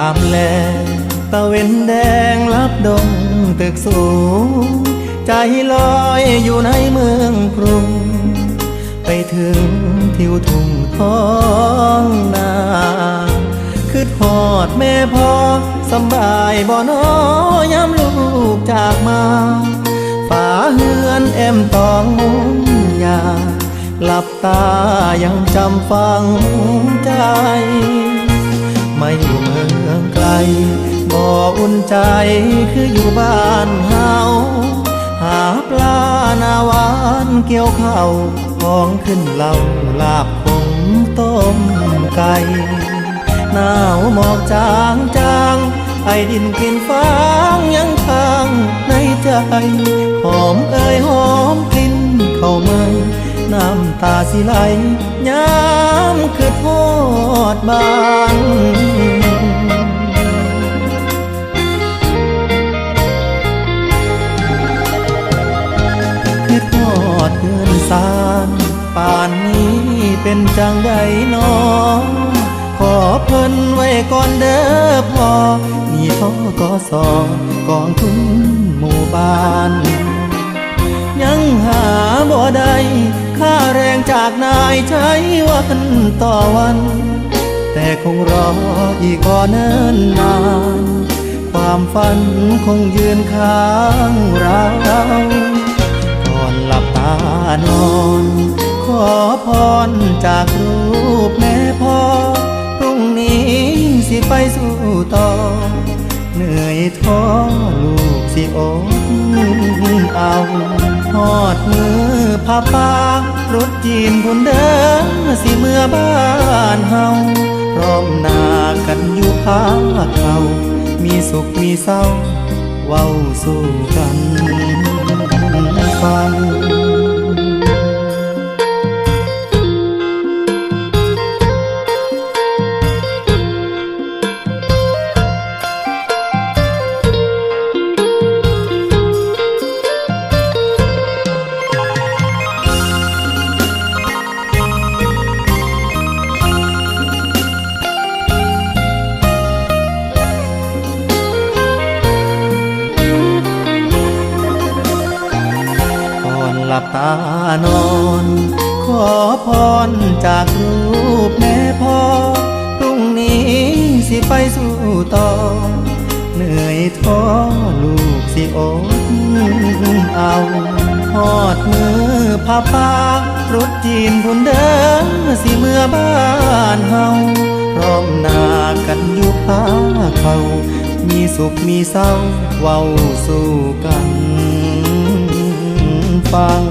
ามแลตะเวนแดงลับดงตึกสูงใจลอยอยู่ในเมืองกรุงไปถึงทิวทุ่งท้องนาคือทอดแม่พ่อสำบายบ่น้อยามลูกจากมาฝาเฮือนแอมตองมุงยาหลับตายังจำฟังใจไม่อยู่เมืองไกลบ่อุ่นใจคืออยู่บ้านเฮาหาปลาหน้าหวานเกี่ยวข้าวของขึ้นเหล้าลาบขมต้มไก่หนาวหมอกจางจางไอดินกลิ่นฟางยังค้างในใจหอมเอ่ยหอมกลิ่นเข้ามาน้ำตาสิไหลย้ำคือทอดบ้านคือทอดเงินสารป่านนี้เป็นจังใดน้อขอเพิ่นไว้ก่อนเด้อพ่อมีทกสกองทุนหมู่บ้านยังหาบ่ได้ค่าแรงจากนายใช้วันต่อวันแต่คงรออีกก็เนิ่นนานความฝันคงยืนค้างเราก่อนหลับตานอนขอพรจากรูปแม่พ่อพรุ่งนี้สิไปสู่ต่อเหนื่อยท้อลูกสิอดเอาทอดมือพาปารถจีนพุ่นเด้อสิเมื่อบ้านเฮาพร้อมหน้ากันอยู่ภาคเขามีสุขมีเศร้าเว้าสู้กันฟังหลับตานอนขอพรจากรูปแม่พ่อพรุ่งนี้สิไปสู่ต่อเหนื่อยท้อลูกสิอดเอาทอดมือพาปารถจีนพุ่นเด้อสิเมื่อบ้านเฮาพร้อมหน้ากันอยู่ภาคเขามีสุขมีเศร้าเว้าสู้กันฟัง